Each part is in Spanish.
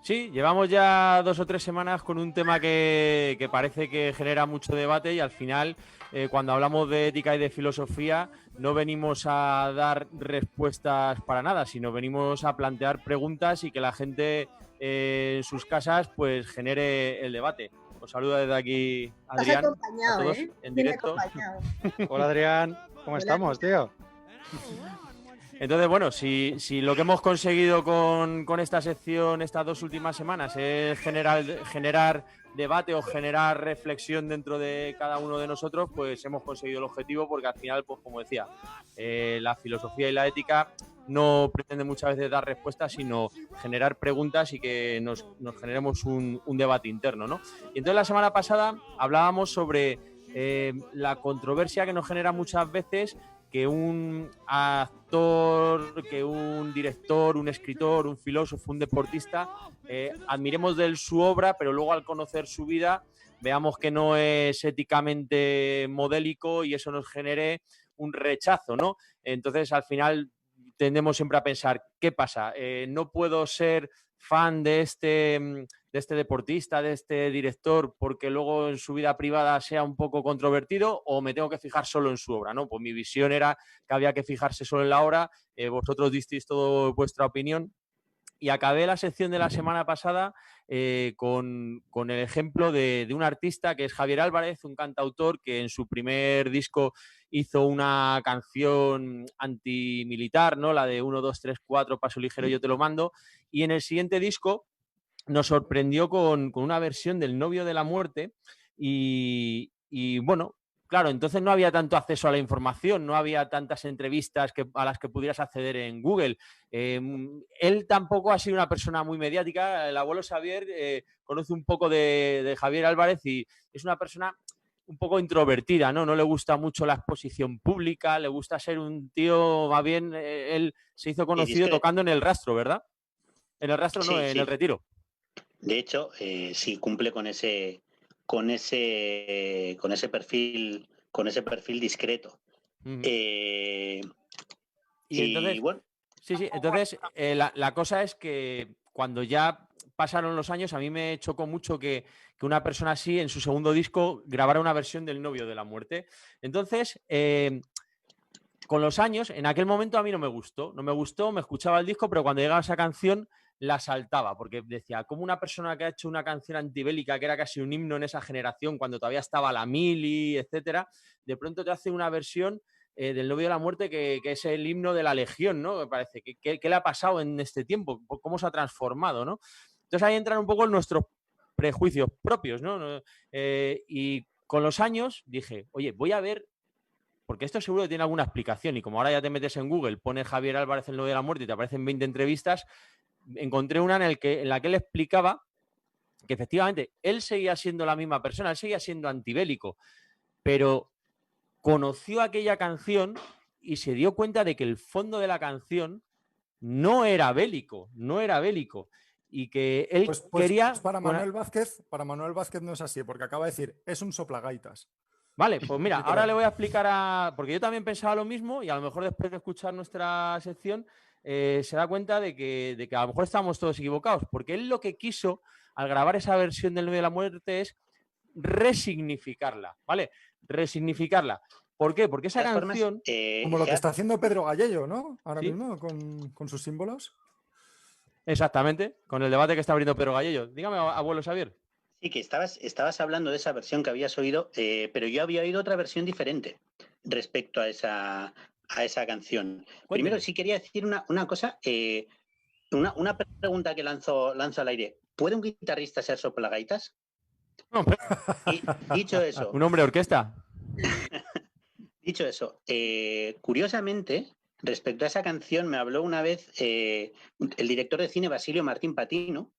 Sí, llevamos ya 2 o 3 semanas con un tema que parece que genera mucho debate y al final, cuando hablamos de ética y de filosofía, no venimos a dar respuestas para nada, sino venimos a plantear preguntas y que la gente en sus casas pues genere el debate. Os saluda desde aquí Estás Adrián, a acompañado, todos ¿eh? en Bien directo. acompañado. Hola Adrián, ¿cómo Hola. estamos, tío? Entonces, bueno, si lo que hemos conseguido con esta sección estas 2 últimas semanas es generar debate o generar reflexión dentro de cada uno de nosotros, pues hemos conseguido el objetivo porque al final, pues como decía, la filosofía y la ética no pretende muchas veces dar respuestas, sino generar preguntas y que nos generemos un debate interno, ¿no? Y entonces la semana pasada hablábamos sobre la controversia que nos genera muchas veces que un actor, que un director, un escritor, un filósofo, un deportista, admiremos de él su obra, pero luego al conocer su vida veamos que no es éticamente modélico y eso nos genere un rechazo, ¿no? Entonces, al final tendemos siempre a pensar, ¿qué pasa? ¿No puedo ser fan de este deportista, de este director, porque luego en su vida privada sea un poco controvertido, o me tengo que fijar solo en su obra, ¿no? Pues mi visión era que había que fijarse solo en la obra, vosotros disteis todo vuestra opinión, y acabé la sección de la semana pasada con el ejemplo de un artista que es Javier Álvarez, un cantautor que en su primer disco hizo una canción antimilitar, ¿no? La de 1, 2, 3, 4, paso ligero, yo te lo mando, y en el siguiente disco nos sorprendió con una versión del Novio de la Muerte y bueno, claro, entonces no había tanto acceso a la información, no había tantas entrevistas a las que pudieras acceder en Google. Él tampoco ha sido una persona muy mediática. El abuelo Xavier conoce un poco de Javier Álvarez y es una persona un poco introvertida, ¿no? No le gusta mucho la exposición pública, le gusta ser un tío, más bien, él se hizo Y conocido discreto. tocando en el Rastro, ¿verdad? En el Rastro, no, Sí, en sí. el Retiro. De hecho, sí cumple con ese perfil discreto. Uh-huh. Eh, Y entonces, bueno, sí, entonces la cosa es que cuando ya pasaron los años, a mí me chocó mucho que una persona así en su segundo disco grabara una versión del Novio de la Muerte. Entonces, con los años, en aquel momento a mí no me gustó, me escuchaba el disco, pero cuando llegaba esa canción la saltaba, porque decía, como una persona que ha hecho una canción antibélica, que era casi un himno en esa generación, cuando todavía estaba la mili, etcétera, de pronto te hace una versión del Novio de la Muerte que es el himno de la Legión, ¿no? Me parece. ¿Qué le ha pasado en este tiempo? ¿Cómo se ha transformado, no? Entonces ahí entran un poco nuestros prejuicios propios, ¿no? Y con los años dije, oye, voy a ver, porque esto seguro que tiene alguna explicación, y como ahora ya te metes en Google, pones Javier Álvarez el Novio de la Muerte y te aparecen 20 entrevistas, encontré una en la que él explicaba que efectivamente él seguía siendo la misma persona, él seguía siendo antibélico, pero conoció aquella canción y se dio cuenta de que el fondo de la canción no era bélico, y que él quería... Para Manuel Vázquez no es así, porque acaba de decir, es un soplagaitas. Vale, pues mira, ahora le Literal. voy a explicar porque yo también pensaba lo mismo y a lo mejor después de escuchar nuestra sección se da cuenta de que a lo mejor estamos todos equivocados, porque él lo que quiso al grabar esa versión del Novio de la Muerte es resignificarla, ¿vale? Resignificarla. ¿Por qué? Porque esa de todas formas, canción... Como lo que está haciendo Pedro Gallello, ¿no? Ahora ¿Sí? mismo, con sus símbolos. Exactamente, con el debate que está abriendo Pedro Gallello. Dígame, abuelo Xavier. sí que estabas hablando de esa versión que habías oído, pero yo había oído otra versión diferente respecto a esa canción. Cuénteme. Primero, sí quería decir una cosa, una pregunta que lanzo al aire. ¿Puede un guitarrista ser soplagaitas? No, pero... Y dicho eso, ¿Un hombre de orquesta? curiosamente, respecto a esa canción, me habló una vez el director de cine Basilio Martín Patino.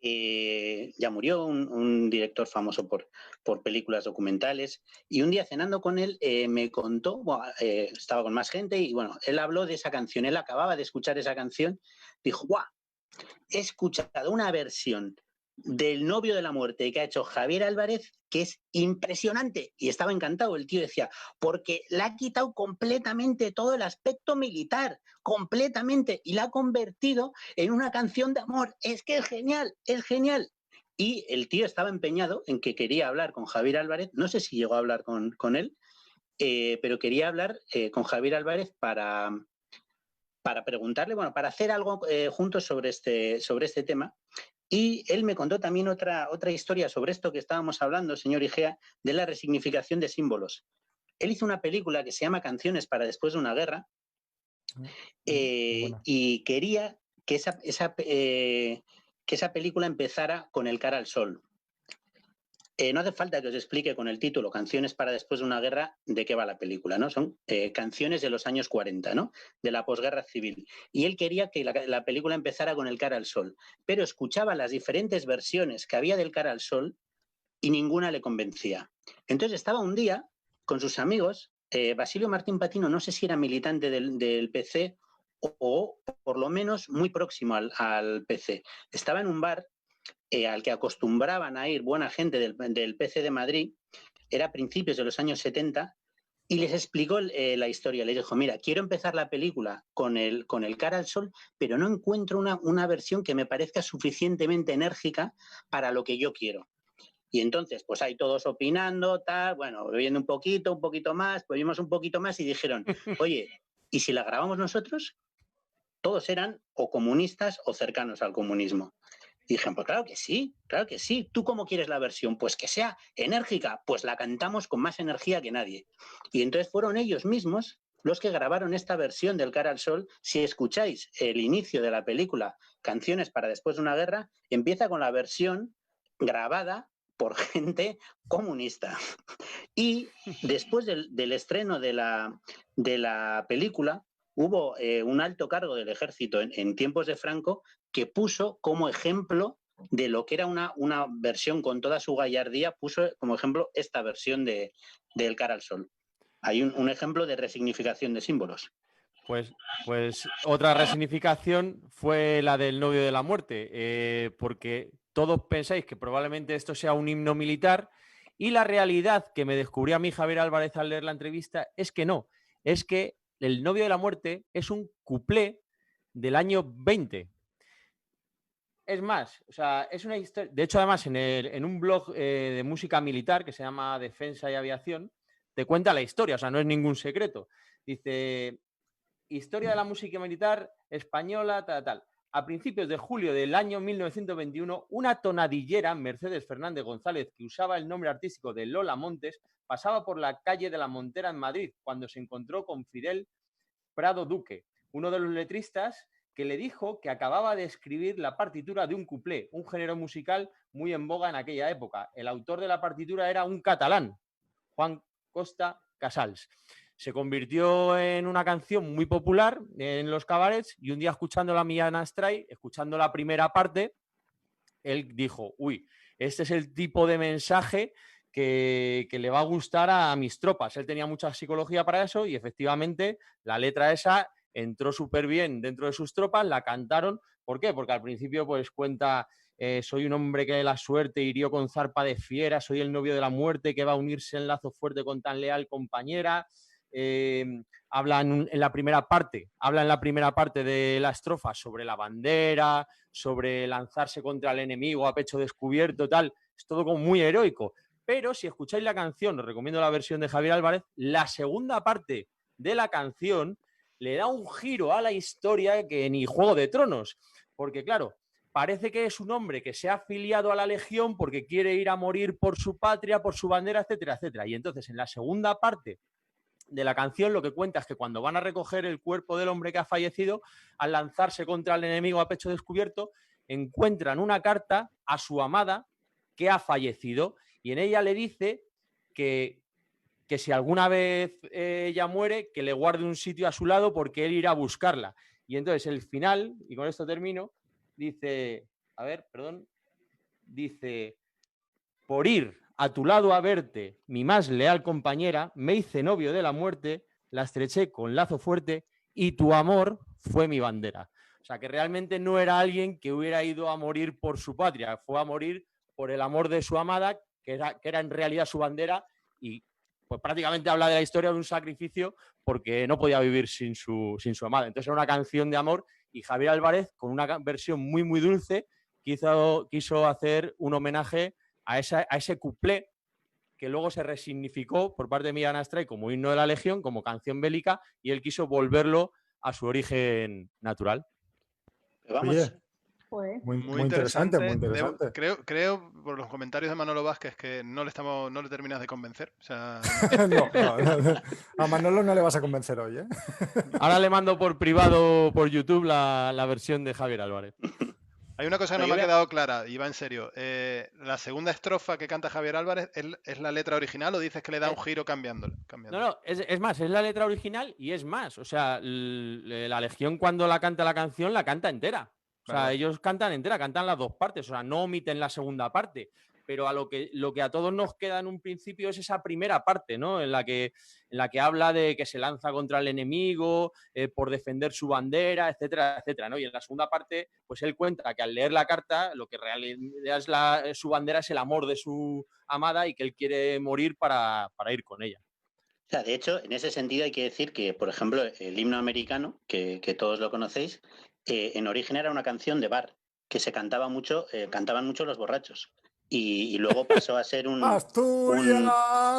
Ya murió, un director famoso por películas documentales, y un día cenando con él me contó, estaba con más gente y bueno, él habló de esa canción, él acababa de escuchar esa canción, dijo, ¡guau! He escuchado una versión del novio de la muerte que ha hecho Javier Álvarez, que es impresionante. Y estaba encantado, el tío decía, porque le ha quitado completamente todo el aspecto militar, completamente, y la ha convertido en una canción de amor. Es que es genial, es genial. Y el tío estaba empeñado en que quería hablar con Javier Álvarez, no sé si llegó a hablar con él, pero quería hablar con Javier Álvarez para preguntarle, bueno, para hacer algo juntos sobre este tema. Y él me contó también otra historia sobre esto que estábamos hablando, señor Igea, de la resignificación de símbolos. Él hizo una película que se llama Canciones para después de una guerra y quería que esa película empezara con el cara al sol. No hace falta que os explique con el título Canciones para después de una guerra de qué va la película, ¿no? Son canciones de los años 40, ¿no? De la posguerra civil. Y él quería que la película empezara con el cara al sol, pero escuchaba las diferentes versiones que había del cara al sol y ninguna le convencía. Entonces estaba un día con sus amigos, Basilio Martín Patino, no sé si era militante del PC o por lo menos muy próximo al PC. Estaba en un bar al que acostumbraban a ir buena gente del PC de Madrid, era a principios de los años 70, y les explicó la historia. Les dijo, mira, quiero empezar la película con el cara al sol, pero no encuentro una versión que me parezca suficientemente enérgica para lo que yo quiero. Y entonces, pues ahí todos opinando, tal, bueno, bebiendo un poquito más, bebimos un poquito más y dijeron, oye, ¿y si la grabamos nosotros? Todos eran o comunistas o cercanos al comunismo. Y dijeron, pues claro que sí, claro que sí. ¿Tú cómo quieres la versión? Pues que sea enérgica, pues la cantamos con más energía que nadie. Y entonces fueron ellos mismos los que grabaron esta versión del Cara al Sol. Si escucháis el inicio de la película Canciones para después de una guerra, empieza con la versión grabada por gente comunista. Y después del estreno de la película, hubo un alto cargo del ejército en tiempos de Franco que puso como ejemplo de lo que era una versión con toda su gallardía, puso como ejemplo esta versión del Cara al Sol. Hay un ejemplo de resignificación de símbolos. Pues otra resignificación fue la del novio de la muerte, porque todos pensáis que probablemente esto sea un himno militar y la realidad que me descubrió a mí Javier Álvarez al leer la entrevista es que no, es que el novio de la muerte es un cuplé del año 20. Es más, o sea, es una historia. De hecho, además, en un blog de música militar que se llama Defensa y Aviación, te cuenta la historia, o sea, no es ningún secreto. Dice, historia de la música militar española, tal. A principios de julio del año 1921, una tonadillera, Mercedes Fernández González, que usaba el nombre artístico de Lola Montes, pasaba por la calle de la Montera en Madrid cuando se encontró con Fidel Prado Duque, uno de los letristas que le dijo que acababa de escribir la partitura de un cuplé, un género musical muy en boga en aquella época. El autor de la partitura era un catalán, Juan Costa Casals. Se convirtió en una canción muy popular en los cabarets y un día escuchándola a Millán Astray, escuchando la primera parte, él dijo, uy, este es el tipo de mensaje que le va a gustar a mis tropas. Él tenía mucha psicología para eso y efectivamente la letra esa entró súper bien dentro de sus tropas, la cantaron. ¿Por qué? Porque al principio pues cuenta, soy un hombre que la suerte hirió con zarpa de fiera, soy el novio de la muerte que va a unirse en lazo fuerte con tan leal compañera. Habla en la primera parte de la estrofa sobre la bandera, sobre lanzarse contra el enemigo a pecho descubierto, tal. Es todo como muy heroico. Pero si escucháis la canción, os recomiendo la versión de Javier Álvarez, la segunda parte de la canción le da un giro a la historia que ni Juego de Tronos. Porque claro, parece que es un hombre que se ha afiliado a la Legión porque quiere ir a morir por su patria, por su bandera, etcétera, etcétera. Y entonces en la segunda parte de la canción lo que cuenta es que cuando van a recoger el cuerpo del hombre que ha fallecido, al lanzarse contra el enemigo a pecho descubierto, encuentran una carta a su amada que ha fallecido y en ella le dice que si alguna vez ella muere, que le guarde un sitio a su lado porque él irá a buscarla. Y entonces el final, y con esto termino, dice, dice, por ir a tu lado a verte, mi más leal compañera, me hice novio de la muerte, la estreché con lazo fuerte y tu amor fue mi bandera. O sea, que realmente no era alguien que hubiera ido a morir por su patria, fue a morir por el amor de su amada, que era en realidad su bandera, y pues prácticamente habla de la historia de un sacrificio porque no podía vivir sin su amada. Entonces era una canción de amor y Javier Álvarez, con una versión muy, muy dulce, quiso hacer un homenaje a ese cuplé que luego se resignificó por parte de Miguel Astray como himno de la Legión, como canción bélica, y él quiso volverlo a su origen natural. Vamos. Oye, Pues, muy interesante, muy interesante. Creo, por los comentarios de Manolo Vázquez, que no le terminas de convencer. O sea, No. A Manolo no le vas a convencer hoy, ¿eh? Ahora le mando por privado por YouTube la versión de Javier Álvarez. hay una cosa que no me ha quedado clara, y va en serio. La segunda estrofa que canta Javier Álvarez, ¿es la letra original o dices que le da un giro cambiándola? No, es más, es la letra original y es más. O sea, la Legión cuando la canción la canta entera. O sea, ellos cantan entera, cantan las dos partes, o sea, no omiten la segunda parte. Pero lo que a todos nos queda en un principio es esa primera parte, ¿no? En la que habla de que se lanza contra el enemigo, por defender su bandera, etcétera, etcétera, ¿no? Y en la segunda parte, pues él cuenta que al leer la carta, lo que realmente es su bandera es el amor de su amada y que él quiere morir para ir con ella. O sea, de hecho, en ese sentido hay que decir que, por ejemplo, el himno americano, que todos lo conocéis, en origen era una canción de bar, que se cantaba mucho, cantaban mucho los borrachos. Y luego pasó a ser un... ¡Asturias,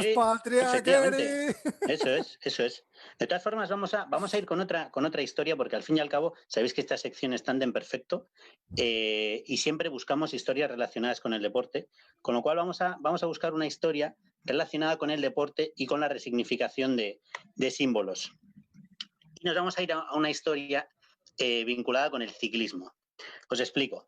Sí, patria efectivamente. querida! Eso es. De todas formas, vamos a ir con otra historia, porque al fin y al cabo, sabéis que estas secciones están en perfecto y siempre buscamos historias relacionadas con el deporte, con lo cual vamos a buscar una historia relacionada con el deporte y con la resignificación de símbolos. Y nos vamos a ir a una historia vinculada con el ciclismo. Os explico.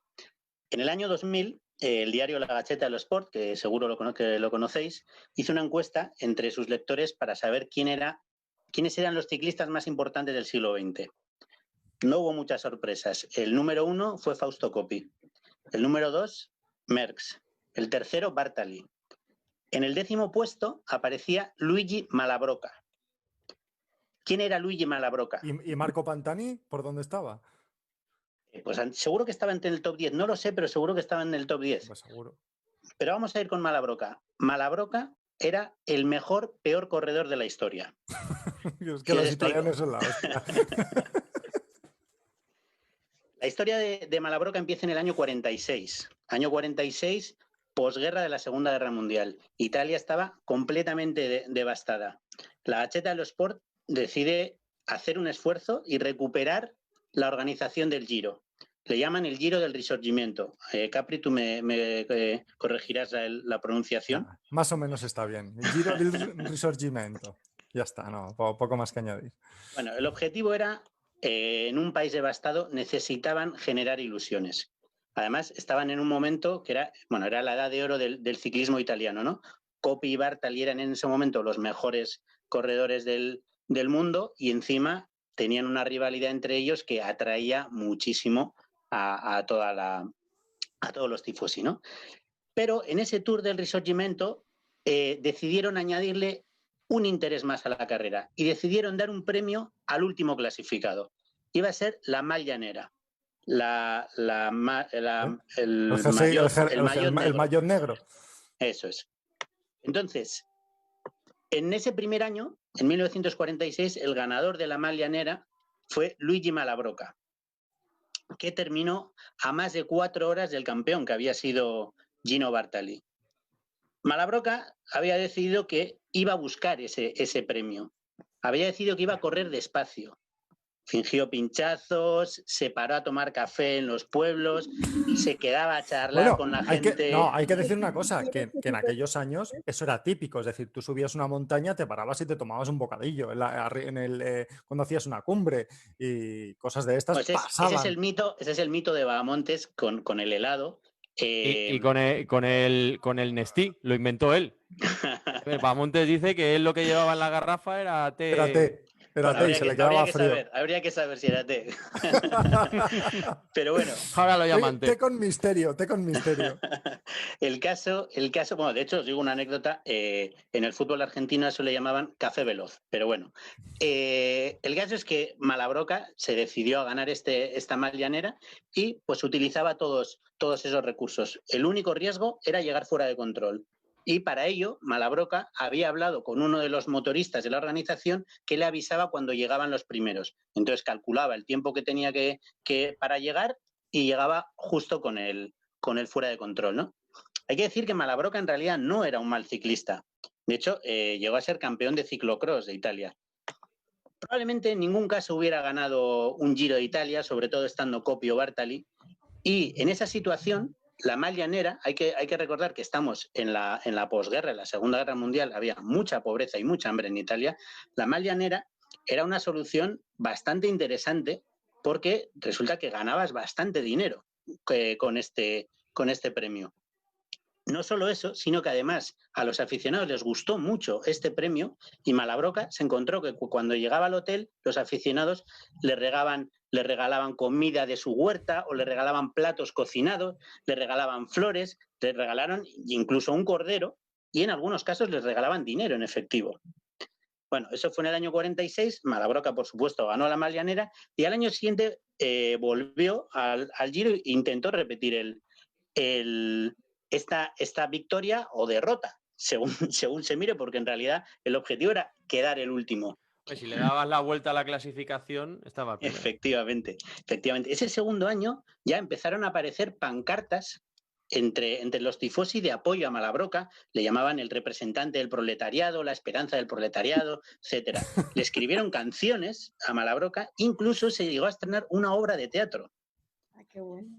En el año 2000, el diario La Gaceta de los Sport, que seguro que lo conocéis, hizo una encuesta entre sus lectores para saber quiénes eran los ciclistas más importantes del siglo XX. No hubo muchas sorpresas. El número 1 fue Fausto Coppi. El número 2, Merckx. El tercero, Bartali. En el 10º puesto aparecía Luigi Malabroca. ¿Quién era Luigi Malabroca? ¿Y Marco Pantani por dónde estaba? Pues seguro que estaba entre el top 10. No lo sé, pero seguro que estaba en el top 10. Pues seguro. Pero vamos a ir con Malabroca. Malabroca era el peor corredor de la historia. Es que los italianos son la hostia. La historia de Malabroca empieza en el año 46. Año 46, posguerra de la Segunda Guerra Mundial. Italia estaba completamente devastada. La Gaceta dello Sport decide hacer un esfuerzo y recuperar la organización del Giro. Le llaman el Giro del Risorgimento. Capri, tú me corregirás la pronunciación. Más o menos está bien. El Giro del Risorgimento. Ya está, no, poco más que añadir. Bueno, el objetivo era, en un país devastado, necesitaban generar ilusiones. Además, estaban en un momento que era la edad de oro del ciclismo italiano, ¿no? Coppi y Bartali eran en ese momento los mejores corredores del mundo y encima tenían una rivalidad entre ellos que atraía muchísimo a todos los tifosi, ¿no? Pero en ese Tour del Risorgimento decidieron añadirle un interés más a la carrera y decidieron dar un premio al último clasificado. Iba a ser la Maglia Nera. El maillot negro. Eso es. Entonces, en ese primer año, en 1946, el ganador de la Maglia Nera fue Luigi Malabroca, que terminó a más de 4 horas del campeón, que había sido Gino Bartali. Malabroca había decidido que iba a buscar ese premio. Había decidido que iba a correr despacio. Fingió pinchazos, se paró a tomar café en los pueblos, se quedaba a charlar con la gente. Hay que decir una cosa, que en aquellos años eso era típico. Es decir, tú subías una montaña, te parabas y te tomabas un bocadillo cuando hacías una cumbre y cosas de estas pues pasaban. Ese es el mito de Bahamontes con el helado. Y con el Nestí, lo inventó él. Bahamontes dice que él lo que llevaba en la garrafa era té. Era té y se le quedaba frío. Habría que saber si era té. Pero bueno. Ahora lo llaman té. Té con misterio, té con misterio. El caso, bueno, de hecho os digo una anécdota, en el fútbol argentino eso le llamaban café veloz, pero bueno. El caso es que Malabroca se decidió a ganar esta mal llanera y pues utilizaba todos esos recursos. El único riesgo era llegar fuera de control. Y para ello, Malabroca había hablado con uno de los motoristas de la organización que le avisaba cuando llegaban los primeros. Entonces calculaba el tiempo que tenía que para llegar y llegaba justo con el fuera de control, ¿no? Hay que decir que Malabroca en realidad no era un mal ciclista. De hecho, llegó a ser campeón de ciclocross de Italia. Probablemente en ningún caso hubiera ganado un Giro de Italia, sobre todo estando Coppi o Bartali. Y en esa situación, la mal llanera, hay que recordar que estamos en la posguerra, en la Segunda Guerra Mundial, había mucha pobreza y mucha hambre en Italia. La mal llanera era una solución bastante interesante porque resulta que ganabas bastante dinero con este premio. No solo eso, sino que además a los aficionados les gustó mucho este premio y Malabroca se encontró que cuando llegaba al hotel los aficionados le regalaban comida de su huerta o le regalaban platos cocinados, le regalaban flores, le regalaron incluso un cordero y en algunos casos les regalaban dinero en efectivo. Bueno, eso fue en el año 46, Malabroca por supuesto ganó la mal llanera y al año siguiente volvió al Giro e intentó repetir esta victoria o derrota, según se mire, porque en realidad el objetivo era quedar el último. Pues si le dabas la vuelta a la clasificación, estaba primero. Efectivamente. Ese segundo año ya empezaron a aparecer pancartas entre los tifosi de apoyo a Malabroca, le llamaban el representante del proletariado, la esperanza del proletariado, etcétera. Le escribieron canciones a Malabroca, incluso se llegó a estrenar una obra de teatro. Ah, qué bueno.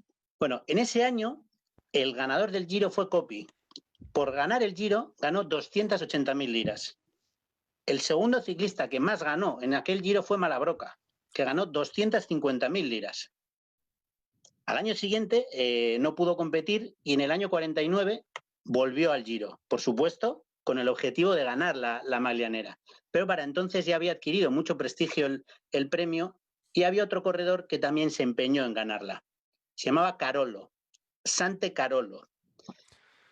Bueno, en ese año el ganador del Giro fue Coppi. Por ganar el Giro ganó 280.000 liras. El segundo ciclista que más ganó en aquel Giro fue Malabroca, que ganó 250.000 liras. Al año siguiente no pudo competir y en el año 49 volvió al Giro, por supuesto, con el objetivo de ganar la mal llanera. Pero para entonces ya había adquirido mucho prestigio el premio y había otro corredor que también se empeñó en ganarla. Se llamaba Carolo, Sante Carolo.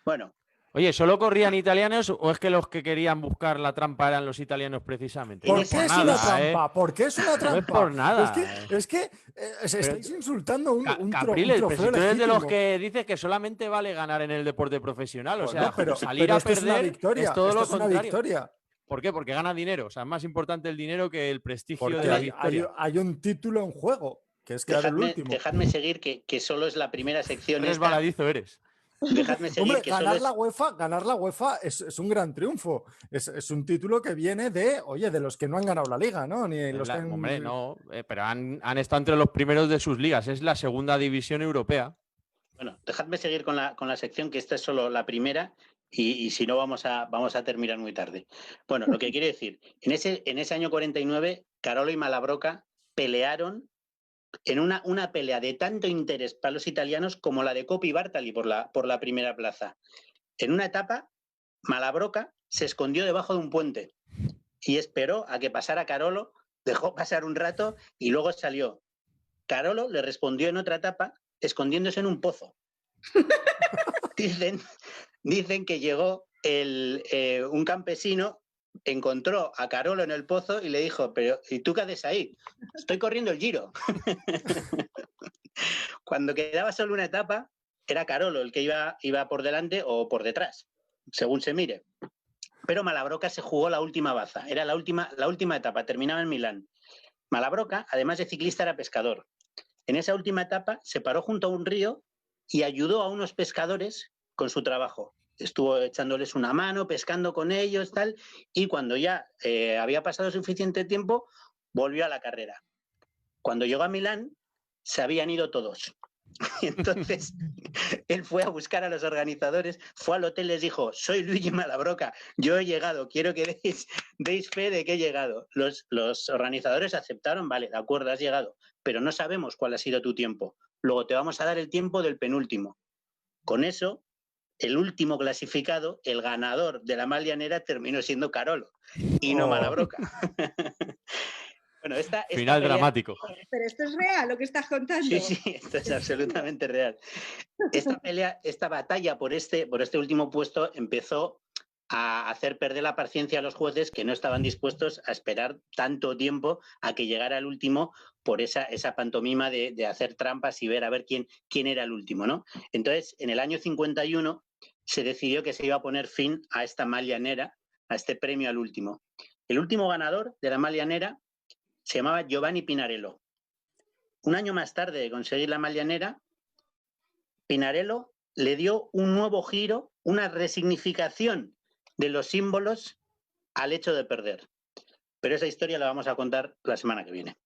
Bueno. Oye, ¿solo corrían italianos o es que los que querían buscar la trampa eran los italianos precisamente? ¿Por qué es una trampa? ¿Por qué es una trampa? No es por nada. Es que estáis insultando un Capriles, trofeo pero si tú eres de legítimo. los que dices que solamente vale ganar en el deporte profesional. Pues o sea, no, pero salir a esto es una perder victoria, es todo esto lo es una contrario. victoria. ¿Por qué? Porque gana dinero. O sea, es más importante el dinero que el prestigio Porque de la victoria. hay un título en juego, que es quedar el último. Dejadme seguir, que solo es la primera sección. Eres baladizo, eres. Dejadme seguir. Hombre, que ganar la UEFA es un gran triunfo. Es un título que viene de los que no han ganado la liga, ¿no? Ni los que han... Hombre, no, pero han estado entre los primeros de sus ligas. Es la segunda división europea. Bueno, dejadme seguir con la sección, que esta es solo la primera y si no vamos a terminar muy tarde. Bueno, lo que quiere decir, en ese año 49, Carolo y Malabroca pelearon en una pelea de tanto interés para los italianos como la de Coppi y Bartali por la primera plaza. En una etapa, Malabroca se escondió debajo de un puente y esperó a que pasara Carolo, dejó pasar un rato y luego salió. Carolo le respondió en otra etapa escondiéndose en un pozo. Dicen que llegó un campesino, encontró a Carolo en el pozo y le dijo, pero ¿y tú qué haces ahí? Estoy corriendo el Giro. Cuando quedaba solo una etapa, era Carolo el que iba por delante o por detrás, según se mire. Pero Malabroca se jugó la última baza, era la última etapa, terminaba en Milán. Malabroca, además de ciclista, era pescador. En esa última etapa se paró junto a un río y ayudó a unos pescadores con su trabajo. Estuvo echándoles una mano, pescando con ellos, tal, y cuando ya había pasado suficiente tiempo, volvió a la carrera. Cuando llegó a Milán, se habían ido todos. Entonces, él fue a buscar a los organizadores, fue al hotel, les dijo, soy Luigi Malabroca, yo he llegado, quiero que deis fe de que he llegado. Los organizadores aceptaron, vale, de acuerdo, has llegado, pero no sabemos cuál ha sido tu tiempo. Luego te vamos a dar el tiempo del penúltimo. Con eso, el último clasificado, el ganador de la mal llanera, terminó siendo Carolo y no Malabroca. Bueno, esta Final pelea... dramático. Pero esto es real lo que estás contando. Sí, sí, esto es absolutamente real. Esta pelea, esta batalla por este último puesto empezó a hacer perder la paciencia a los jueces que no estaban dispuestos a esperar tanto tiempo a que llegara el último por esa pantomima de hacer trampas y ver a ver quién era el último, ¿no? Entonces, en el año 51 se decidió que se iba a poner fin a esta Malianera, a este premio al último. El último ganador de la Malianera se llamaba Giovanni Pinarello. Un año más tarde de conseguir la Malianera, Pinarello le dio un nuevo giro, una resignificación de los símbolos al hecho de perder. Pero esa historia la vamos a contar la semana que viene.